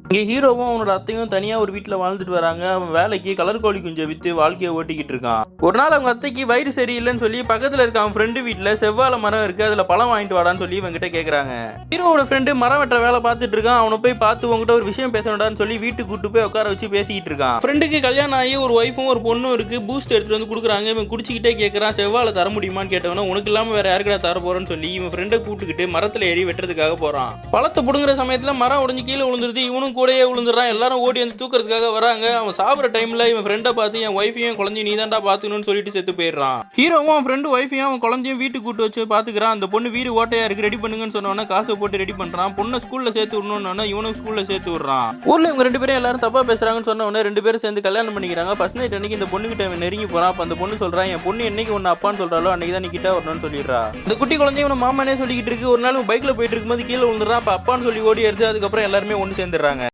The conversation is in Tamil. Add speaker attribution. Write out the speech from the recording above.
Speaker 1: இங்கே ஹீரோவும் அவனோட அத்தையும் தனியாக ஒரு வீட்டில் வாழ்ந்துட்டு வராங்க. அவன் வேலைக்கு கலர் கோழி குஞ்சை விற்று வாழ்க்கையை ஓட்டிக்கிட்டு இருக்கான். ஒரு நாள் அவங்க அத்தைக்கு வயிறு சரியில்லைன்னு சொல்லி பக்கத்தில் இருக்க அவன் ஃப்ரெண்டு வீட்டில் செவ்வாழை மரம் இருக்கு, அதில் பழம் வாங்கிட்டு வாடான்னு சொல்லி இவங்கிட்ட கேட்குறாங்க. ஹீரோவோட ஃப்ரெண்டு மரம் வெட்டுற வேலை பார்த்துட்டு இருக்கான். அவனை போய் பார்த்து உங்ககிட்ட ஒரு விஷயம் பேசணுடான்னு சொல்லி வீட்டுக்கு கூட்டு போய் உட்கார வச்சு பேசிக்கிட்டு இருக்கான். ஃப்ரெண்டுக்கு கல்யாணம் ஆகி ஒரு ஒய்ஃபும் ஒரு பொண்ணும் இருக்கு. பூஸ்ட் எடுத்துட்டு வந்து கொடுக்குறாங்க. இவன் குடிச்சிக்கிட்டே கேட்குறான், செவ்வாழை தர முடியுமான்னு கேட்டவன உனக்கு இல்லாமல் வேற யாருக்கா தர போறேன்னு சொல்லி இவன் ஃப்ரெண்டை கூட்டுக்கிட்டு மரத்தில் ஏறி வெட்டுறதுக்காக போறான். பழத்தை புடுங்குற சமயத்தில் மரம் உடஞ்சி கீழே விழுந்துருது. இவனும் கூடயே விழுந்துடுறான். எல்லாரும் ஓடி வந்து தூக்கிறதுக்காக வராங்க. அவன் சாப்பிட்ற டைம்ல இவன் ஃப்ரெண்டை பார்த்து என் ஒய்ஃபையும் குழந்தையும் நீ தான்டா பார்த்துக்கணும்னு சொல்லிட்டு செத்து போயிடுறான். ஹீரோவும் அவன் ஃப்ரெண்டு ஒய்ஃபையும் அவன் குழந்தையும் வீட்டுக்கு கூட்டு வச்சு பார்த்துக்கிறான். அந்த பொண்ணு வீடு ஓட்டையா இருக்கு, ரெடி பண்ணுங்கன்னு சொன்னோன்னா காசை போட்டு ரெடி பண்றான். பொண்ணை ஸ்கூல்ல சேர்த்து விடணும்னு இவனும் ஸ்கூல்ல சேர்த்து விடுறான். ஊர்ல இவங்க ரெண்டு பேரும் எல்லாரும் தப்பா பேசுறாங்கன்னு சொன்ன உடனே ரெண்டு பேரும் சேர்ந்து கல்யாணம் பண்ணிக்கிறாங்க. ஃபர்ஸ்ட் நைட் அன்னைக்கு இந்த பொண்ணு கிட்ட நெருங்கி போறான். அப்ப அந்த பொண்ணு சொல்றான், என் பொண்ணு என்னைக்கு ஒன்னு அப்பான்னு சொல்றாலோ அன்னைக்கு தான் நீ கிட்ட வரணும்னு சொல்லிடுறா. இந்த குட்டி குழந்தைய இவனை மாமனே சொல்லிக்கிட்டு இருக்கு. ஒரு நாள் பைக்ல போயிட்டு இருக்கும்போது கீழே விழுந்துறான். அப்ப அப்பான்னு சொல்லி ஓடி எடுத்து அதுக்கப்புறம் எல்லாருமே ஒன்று சேர்ந்துடுறாங்க.